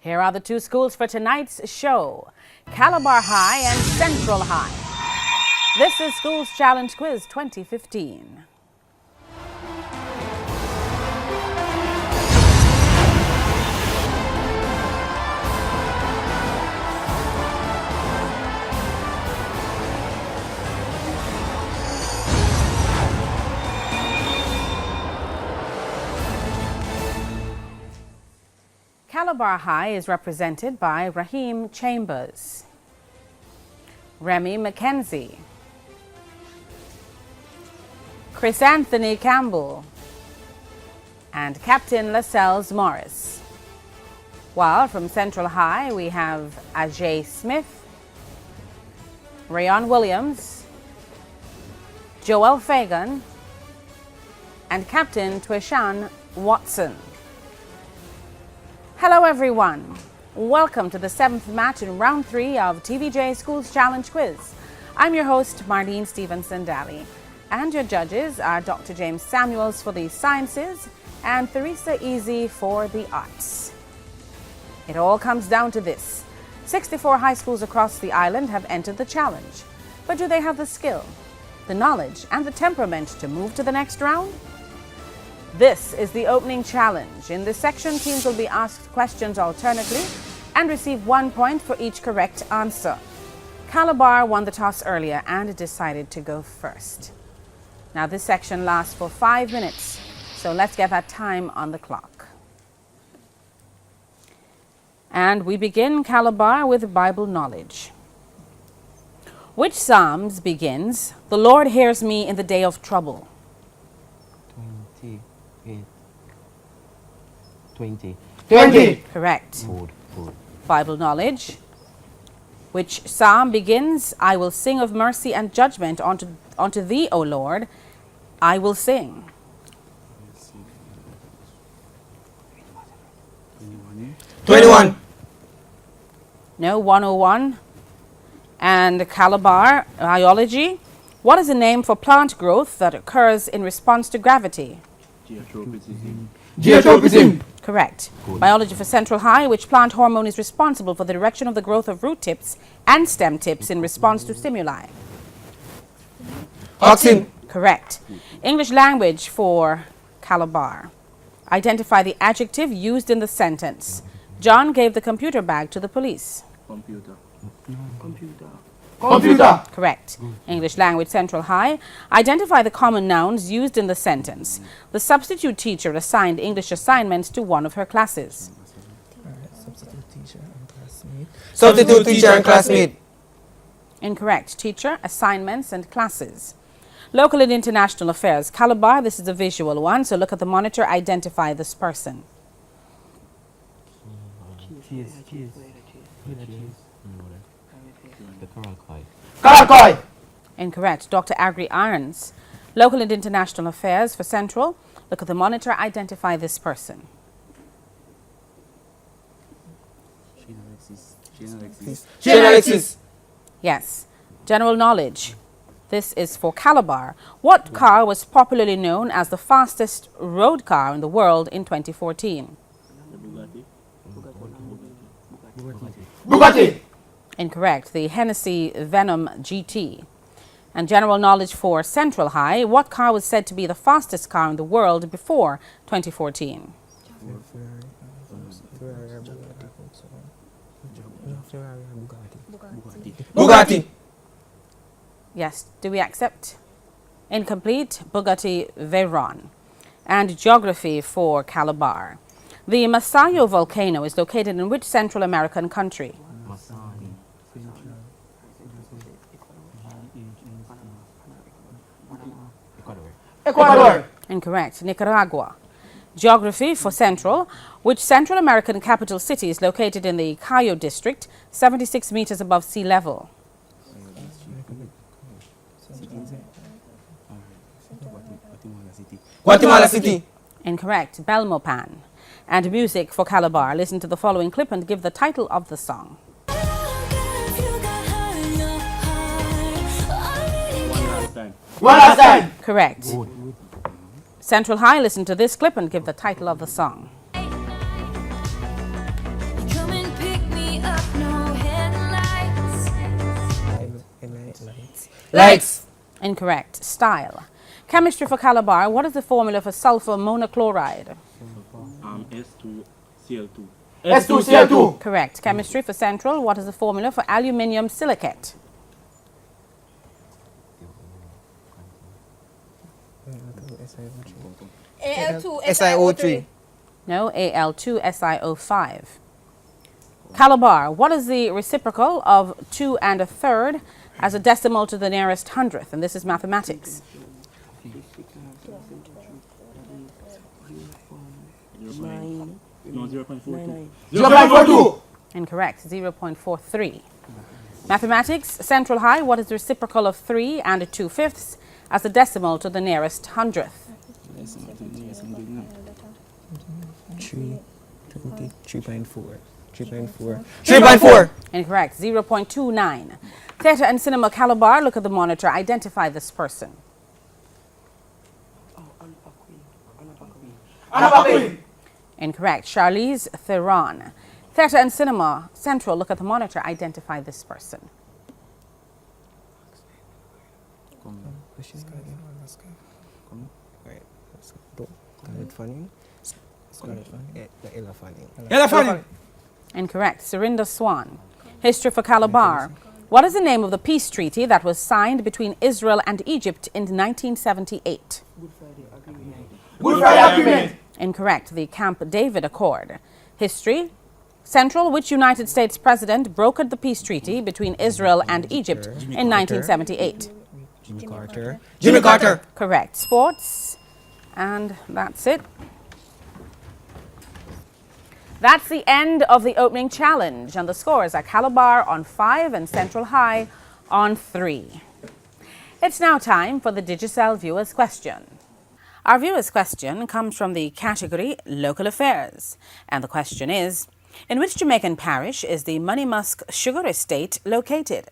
Here are the two schools for tonight's show, Calabar High and Central High. This is Schools Challenge Quiz 2015. Calabar High is represented by Raheem Chambers, Remy McKenzie, Chris Anthony Campbell, and Captain Lascelles Morris. While from Central High we have Ajay Smith, Rayon Williams, Joel Fagan, and Captain Twishan Watson. Hello everyone, welcome to the 7th match in round 3 of TVJ Schools Challenge Quiz. I'm your host Marlene Stevenson Daly, and your judges are Dr. James Samuels for the sciences and Theresa Easy for the arts. It all comes down to this: 64 high schools across the island have entered the challenge, but do they have the skill, the knowledge and the temperament to move to the next round? This is the opening challenge. In this section, teams will be asked questions alternately and receive 1 point for each correct answer. Calabar won the toss earlier and decided to go first. Now this section lasts for 5 minutes, so let's get that time on the clock. And we begin Calabar with Bible knowledge. Which Psalms begins, "The Lord hears me in the day of trouble"? 20. Correct. Food. Bible knowledge. Which psalm begins, "I will sing of mercy and judgment unto thee, O Lord, I will sing"? 21. No, 101. And Calabar biology. What is the name for plant growth that occurs in response to gravity? Geotropism. Correct. Biology for Central High. Which plant hormone is responsible for the direction of the growth of root tips and stem tips in response to stimuli? Auxin. Correct. English language for Calabar. Identify the adjective used in the sentence. John gave the computer bag to the police. Computer. Correct. English language Central High. Identify the common nouns used in the sentence. The substitute teacher assigned English assignments to one of her classes. Substitute teacher and classmate. Incorrect. Teacher, assignments, and classes. Local and international affairs. Calabar, this is a visual one, so look at the monitor, identify this person. Karakoi. Incorrect. Dr. Agri Irons. Local and international affairs for Central. Look at the monitor, identify this person. Shane Alexis. Yes. General knowledge. This is for Calabar. What car was popularly known as the fastest road car in the world in 2014? Bugatti. Incorrect. The Hennessy Venom GT. And general knowledge for Central High. What car was said to be the fastest car in the world before 2014? Bugatti. Yes. Do we accept? Incomplete. Bugatti Veyron. And geography for Calabar. The Masayo volcano is located in which Central American country? Ecuador. Incorrect. Nicaragua. Geography for Central. Which Central American capital city is located in the Cayo district, 76 meters above sea level? Guatemala City. Incorrect. Belmopan. And music for Calabar. Listen to the following clip and give the title of the song. One last time. Correct. Central High, listen to this clip and give the title of the song. Coming Likes. Incorrect. Style. Chemistry for Calabar. What is the formula for sulfur monochloride? S2Cl2. S2Cl2. Correct. Chemistry for Central. What is the formula for aluminium silicate? Al2 SiO3. No, Al2SiO5. Calabar. What is the reciprocal of 2 and a third as a decimal to the nearest hundredth? And this is mathematics. No, 0.42. 0.42. Incorrect. 0.43. Mathematics. Central High. What is the reciprocal of 3 and 2/5 as a decimal to the nearest hundredth? 3.4. 3.4. Incorrect. 0.29. Theatre and Cinema Calabar. Look at the monitor. Identify this person. Anapakui. Incorrect. Charlize Theron. Theatre and Cinema Central. Look at the monitor. Identify this person. Incorrect. Serinda Swan. History for Calabar. What is the name of the peace treaty that was signed between Israel and Egypt in 1978? Good Friday Agreement. Incorrect. The Camp David Accord. History. Central. Which United States president brokered the peace treaty between Israel and Egypt in 1978? Jimmy Carter. Correct. Sports. And that's it. That's the end of the opening challenge, and the scores are Calabar on 5 and Central High on 3. It's now time for the Digicel viewer's question. Our viewer's question comes from the category Local Affairs, and the question is, in which Jamaican parish is the Money Musk Sugar Estate located?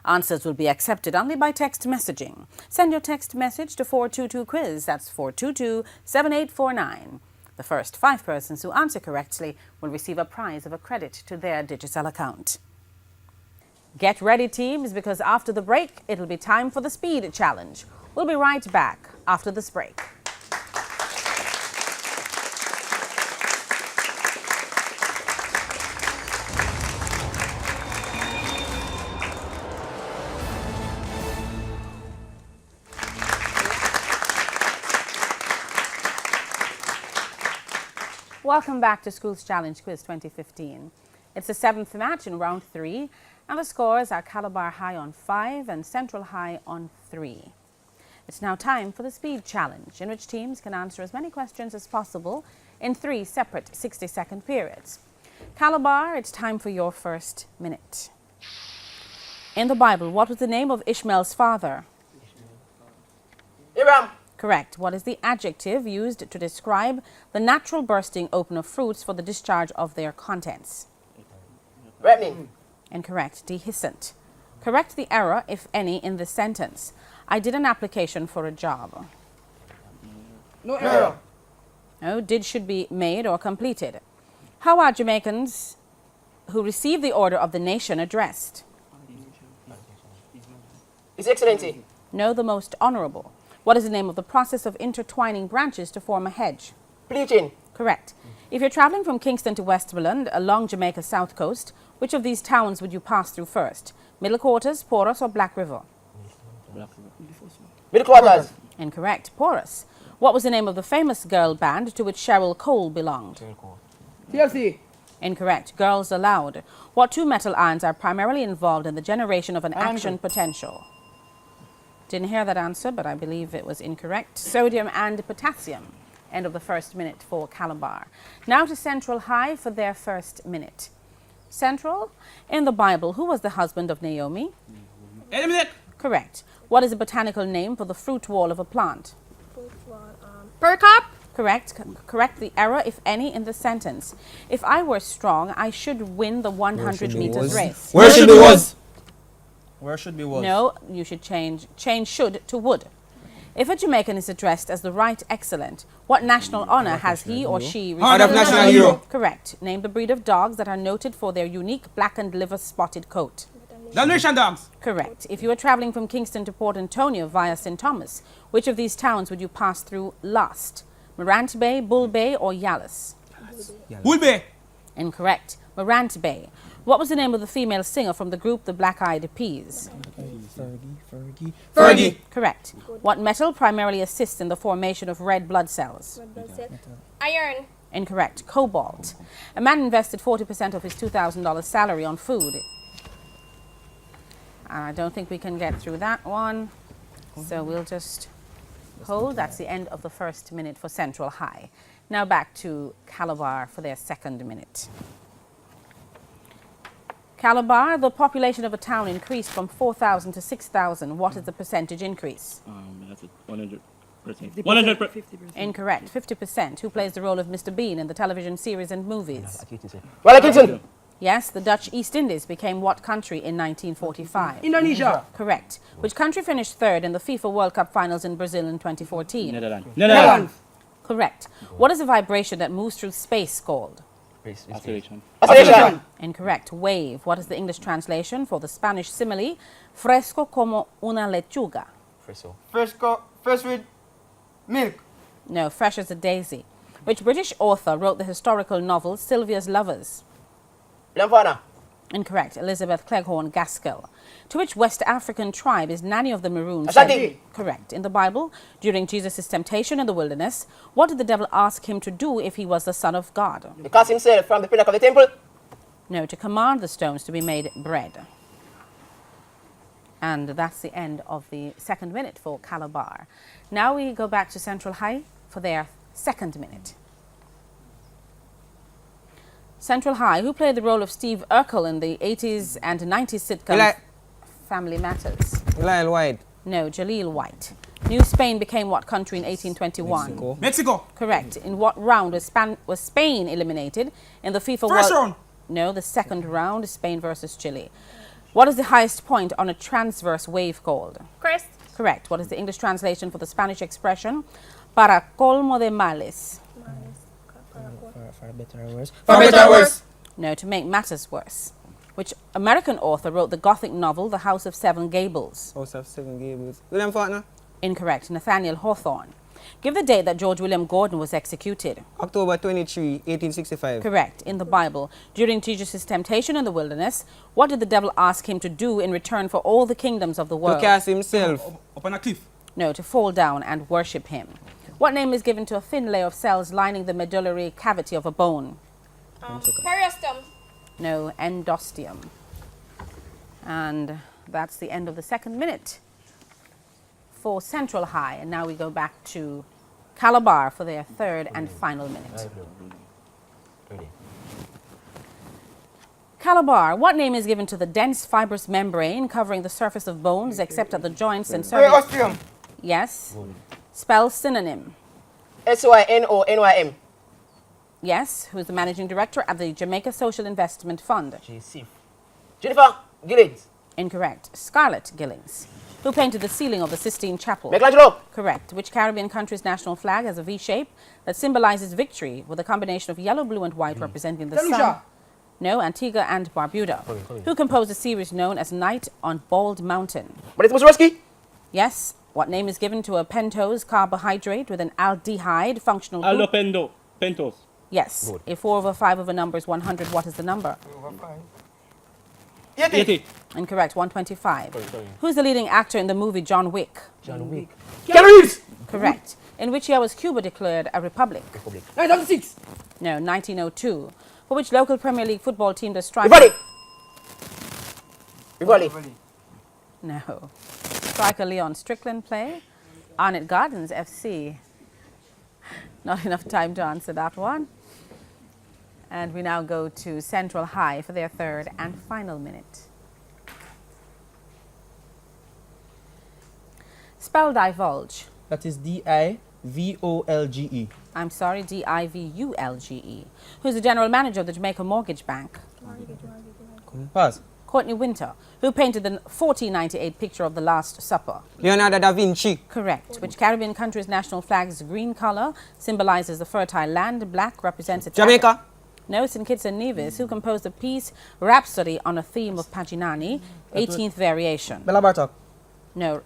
Answers will be accepted only by text messaging. Send your text message to 422-QUIZ, that's 422-7849. The first 5 persons who answer correctly will receive a prize of a credit to their Digicel account. Get ready, teams, because after the break, it'll be time for the Speed Challenge. We'll be right back after this break. Welcome back to Schools Challenge Quiz 2015. It's the 7th match in round 3, and the scores are Calabar High on 5 and Central High on 3. It's now time for the Speed Challenge, in which teams can answer as many questions as possible in 3 separate 60-second periods. Calabar, it's time for your first minute. In the Bible, what was the name of Ishmael's father? Abraham. Correct. What is the adjective used to describe the natural bursting open of fruits for the discharge of their contents? Ripening. Incorrect. Dehiscent. Correct the error, if any, in this sentence. I did an application for a job. No error. No, did should be made or completed. How are Jamaicans who receive the Order of the Nation addressed? His Excellency. No, the most honorable. What is the name of the process of intertwining branches to form a hedge? Bleaching. Correct. If you're traveling from Kingston to Westmoreland along Jamaica's south coast, which of these towns would you pass through first? Middle Quarters, Porus, or Black River? Middle Quarters. Incorrect. Porus. What was the name of the famous girl band to which Cheryl Cole belonged? TLC. Incorrect. Girls Aloud. What 2 metal ions are primarily involved in the generation of an action potential? Didn't hear that answer, but I believe it was incorrect. Sodium and potassium. End of the first minute for Calabar. Now to Central High for their first minute. Central, in the Bible, who was the husband of Naomi? Elimelech. Correct. What is a botanical name for the fruit wall of a plant? Percop. Correct. Correct the error, if any, in the sentence. If I were strong, I should win the 100 meters race. Where should be was? Where should be was? No, you should change should to would. If a Jamaican is addressed as the Right Excellent, what national honor has he or she received? Heart of National Hero. Correct. Name the breed of dogs that are noted for their unique black and liver spotted coat. Dalmatian dogs. Correct. If you were traveling from Kingston to Port Antonio via St. Thomas, which of these towns would you pass through last? Morant Bay, Bull Bay, or Yallis? Bull Bay. Incorrect. Morant Bay. What was the name of the female singer from the group the Black Eyed Peas? Fergie. Correct. What metal primarily assists in the formation of red blood cells? Iron. Incorrect. Cobalt. A man invested 40% of his $2,000 salary on food. I don't think we can get through that one. So we'll just hold. That's the end of the first minute for Central High. Now back to Calabar for their second minute. Calabar, the population of a town increased from 4,000 to 6,000. What is the percentage increase? That's 100%. 100%. Incorrect. 50%. Who plays the role of Mr. Bean in the television series and movies? Wala Kingston. Yes, the Dutch East Indies became what country in 1945? Indonesia. Correct. Which country finished third in the FIFA World Cup finals in Brazil in 2014? Netherlands. Netherlands. Correct. What is a vibration that moves through space called? Oscillation. Oscillation. Incorrect. Wave. What is the English translation for the Spanish simile? Fresco como una lechuga. Fresh with milk. No, fresh as a daisy. Which British author wrote the historical novel Sylvia's Lovers? Lamfana. Incorrect. Elizabeth Cleghorn Gaskell. To which West African tribe is Nanny of the Maroon? Ashanti. Correct. In the Bible, during Jesus' temptation in the wilderness, what did the devil ask him to do if he was the Son of God? He cast himself from the pinnacle of the temple. No, to command the stones to be made bread. And that's the end of the second minute for Calabar. Now we go back to Central High for their second minute. Central High, who played the role of Steve Urkel in the 80s and 90s sitcom Family Matters? Lyle White. No, Jaleel White. New Spain became what country in 1821? Mexico. Correct. In what round was Spain eliminated in the FIFA First World? round. No, the second round is Spain versus Chile. What is the highest point on a transverse wave called? Crest. Correct. What is the English translation for the Spanish expression para colmo de males? For better or worse. For better or worse. No, to make matters worse. Which American author wrote the Gothic novel The House of Seven Gables? House of Seven Gables. William Faulkner. Incorrect. Nathaniel Hawthorne. Give the date that George William Gordon was executed. October 23, 1865. Correct. In the Bible, during Jesus' temptation in the wilderness, what did the devil ask him to do in return for all the kingdoms of the To world? cast himself. Up on a cliff. No, to fall down and worship him. What name is given to a thin layer of cells lining the medullary cavity of a bone? Periosteum. No, endosteum. And that's the end of the second minute for Central High. And now we go back to Calabar for their third and final minute. Calabar, what name is given to the dense fibrous membrane covering the surface of bones except at the joints and Ostrium. Yes. Spell synonym. SYNONYM. Yes. Who is the managing director at the Jamaica Social Investment Fund? Jennifer Gillings. Incorrect. Scarlett Gillings. Who painted the ceiling of the Sistine Chapel? Michelangelo. Correct. Which Caribbean country's national flag has a V shape that symbolizes victory with a combination of yellow, blue, and white representing the sun? No, Antigua and Barbuda. Who composed a series known as Night on Bald Mountain? But it's Mussorgsky. Yes. What name is given to a pentose carbohydrate with an aldehyde functional group? Pentos. Yes. If 4 over 5 of a number is 100, what is the number? 80. Incorrect. 125. Who's the leading actor in the movie John Wick? Keanu Reeves. Correct. In which year was Cuba declared a republic? 1906. No, 1902. For which local Premier League football team does striker? Rivali. No. Striker Leon Strickland play? Arnett Gardens FC. Not enough time to answer that one. And we now go to Central High for their third and final minute. Spell divulge. That is D-I-V-O-L-G-E. I'm sorry, D-I-V-U-L-G-E. Who's the general manager of the Jamaica Mortgage Bank? Pass. Courtney Winter. Who painted the 1498 picture of the Last Supper? Leonardo da Vinci. Correct. Which Caribbean country's national flag's green color symbolizes the fertile land, black represents its... Jamaica. No, St. Kitts and Nevis, who composed the piece Rhapsody on a Theme of Paginani, 18th variation. Bela Bartok. No.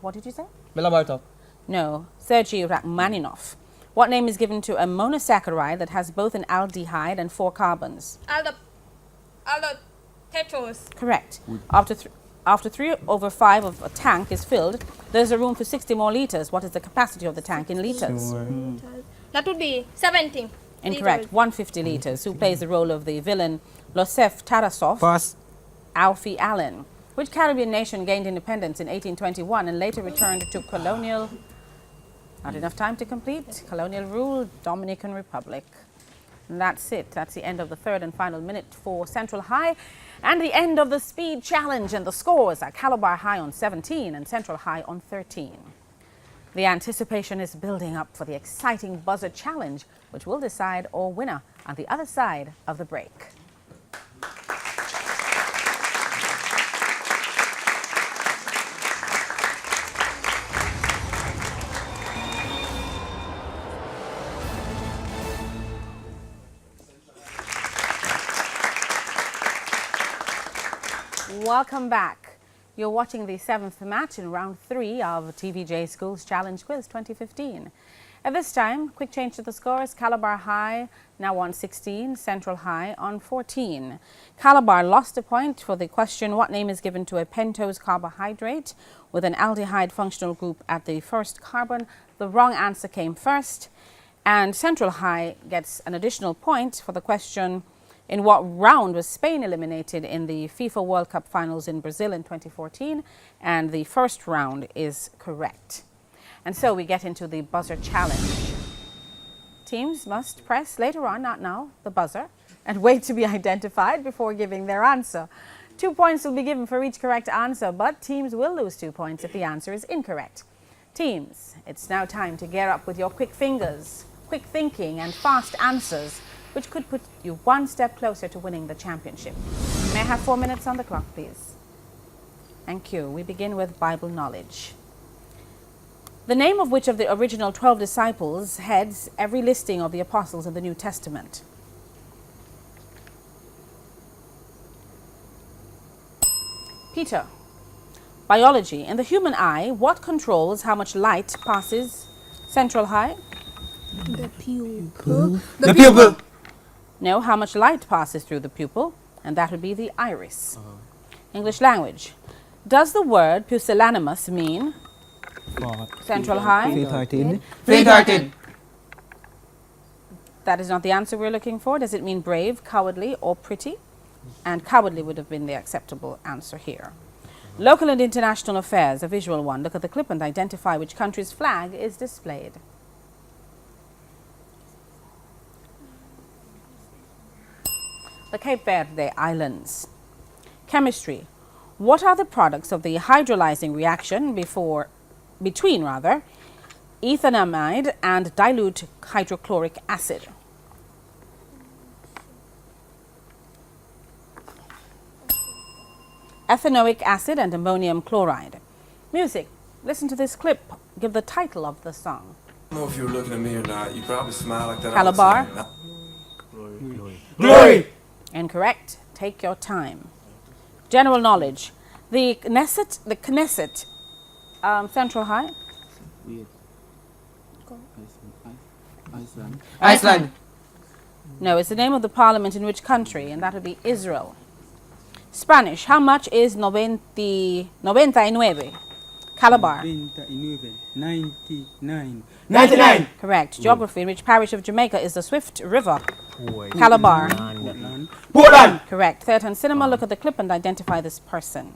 What did you say? Bela Bartok. No, Sergei Rachmaninoff. What name is given to a monosaccharide that has both an aldehyde and 4 carbons? Tetros. Correct. After 3/5 of a tank is filled, there's a room for 60 more liters. What is the capacity of the tank in liters? That would be 70. Incorrect. liters. 150 liters. Who plays the role of the villain Losef Tarasov? Pass. Alfie Allen. Which Caribbean nation gained independence in 1821 and later returned to colonial... Not enough time to complete. Colonial rule, Dominican Republic. And that's it. That's the end of the third and final minute for Central High and the end of the speed challenge. And the scores are Calabar High on 17 and Central High on 13. The anticipation is building up for the exciting buzzer challenge, which will decide our winner on the other side of the break. Welcome back. You're watching the 7th match in round 3 of TVJ Schools Challenge Quiz 2015. At this time, quick change to the scores. Calabar High now on 16, Central High on 14. Calabar lost a point for the question, what name is given to a pentose carbohydrate with an aldehyde functional group at the first carbon? The wrong answer came first. And Central High gets an additional point for the question, in what round was Spain eliminated in the FIFA World Cup finals in Brazil in 2014? And the first round is correct. And so we get into the buzzer challenge. Teams must press later on, not now, the buzzer, and wait to be identified before giving their answer. 2 points will be given for each correct answer, but teams will lose 2 points if the answer is incorrect. Teams, it's now time to gear up with your quick fingers, quick thinking, and fast answers, which could put you one step closer to winning the championship. May I have 4 minutes on the clock, please? Thank you. We begin with Bible knowledge. The name of which of the original 12 disciples heads every listing of the apostles in the New Testament? Peter. Biology. In the human eye, what controls how much light passes? Central High. The pupil. The pupil. No, how much light passes through the pupil, and that would be the iris. English language. Does the word pusillanimous mean? Central High. Faint-hearted. Faint-hearted. That is not the answer we're looking for. Does it mean brave, cowardly, or pretty? And cowardly would have been the acceptable answer here. Local and international affairs, a visual one. Look at the clip and identify which country's flag is displayed. The Cape Verde Islands. Chemistry. What are the products of the hydrolyzing reaction between ethanamide and dilute hydrochloric acid? Ethanoic acid and ammonium chloride. Music. Listen to this clip. Give the title of the song. I don't know if you were looking at me or not. You probably smile like that. Calabar. Glory. Incorrect. Take your time. General knowledge. The Knesset, Central High. Iceland. No, it's the name of the parliament in which country, and that would be Israel. Spanish. How much is 99? Calabar. 99. 99. Correct. Geography. In which parish of Jamaica is the Swift River? Calabar. Portland. Correct. Theatre and cinema. Look at the clip and identify this person.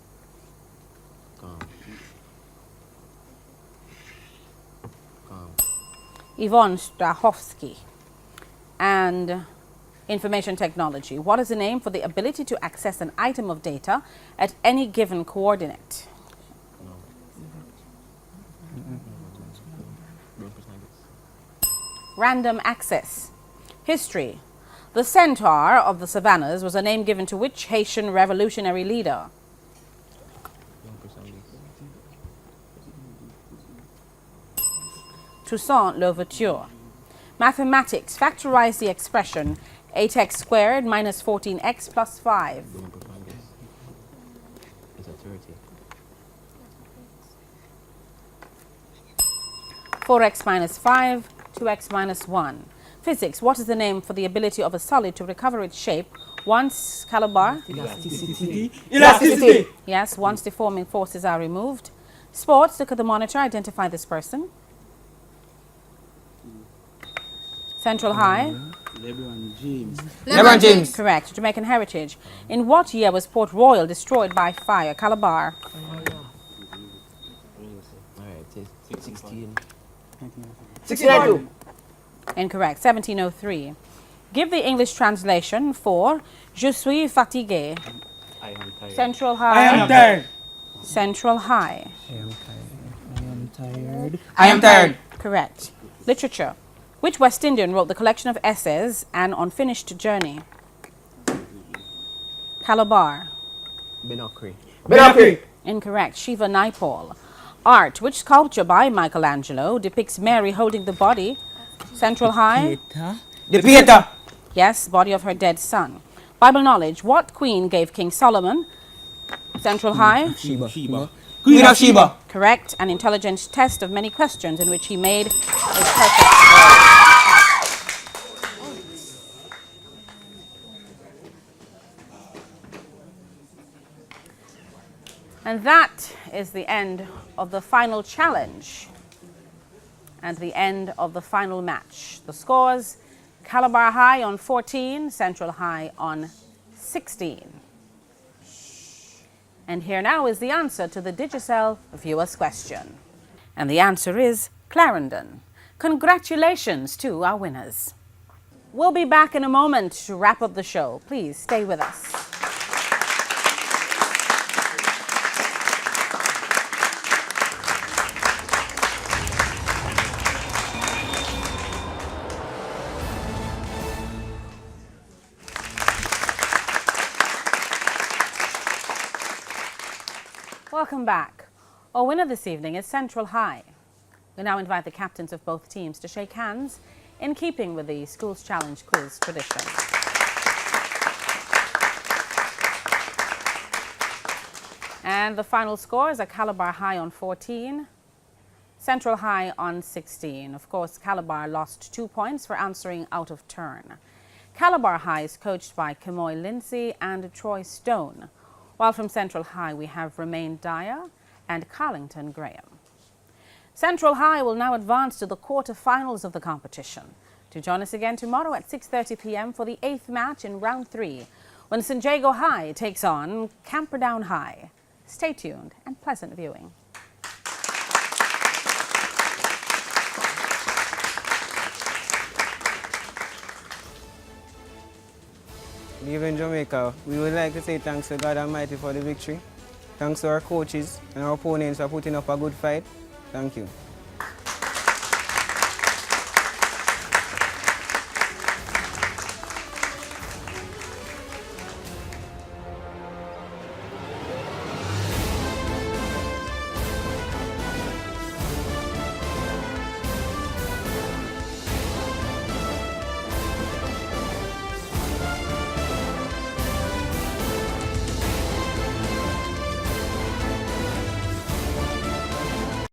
Yvonne Strahovski. And information technology. What is the name for the ability to access an item of data at any given coordinate? Random access. History. The centaur of the savannas was a name given to which Haitian revolutionary leader? Toussaint Louverture. Mathematics. Factorize the expression 8x squared minus 14x plus 5. It's a 30. 4x minus 5, 2x minus 1. Physics, what is the name for the ability of a solid to recover its shape once Calabar? Elasticity. Yes, once deforming forces are removed. Sports, look at the monitor, identify this person. Central High, LeBron James. LeBron James. correct. Jamaican Heritage. In what year was Port Royal destroyed by fire? Calabar, Alright, it's 16. 1692. incorrect. 1703. Give the English translation for Je suis fatigué. I am tired. Central I High, am tired. Central High, I am tired. correct. Literature. Which West Indian wrote the collection of essays An Unfinished Journey? Calabar, Benokri. Benakri. incorrect. Shiva Naipaul. Art. Which sculpture by Michelangelo depicts Mary holding the body? Central High, The Pieta. yes, body of her dead son. Bible knowledge. What queen gave King Solomon? Central High, Sheba. Queen of Sheba. correct. An intelligent test of many questions in which he made a perfect score. And that is the end of the final challenge and the end of the final match. The scores: Calabar High on 14, Central High on 16. And here now is the answer to the Digicel viewers' question. And the answer is Clarendon. Congratulations to our winners. We'll be back in a moment to wrap up the show. Please stay with us. Welcome back. Our winner this evening is Central High. We now invite the captains of both teams to shake hands in keeping with the Schools Challenge quiz tradition. And the final scores are Calabar High on 14, Central High on 16. Of course, Calabar lost 2 points for answering out of turn. Calabar High is coached by Kamoy Lindsay and Troy Stone, while from Central High we have Romaine Dyer and Carlington Graham. Central High will now advance to the quarter-finals of the competition. Do join us again tomorrow at 6:30 p.m. for the 8th match in round 3, when St. Jago High takes on Camperdown High. Stay tuned and pleasant viewing. Good evening, Jamaica. We would like to say thanks to God Almighty for the victory. Thanks to our coaches and our opponents for putting up a good fight. Thank you.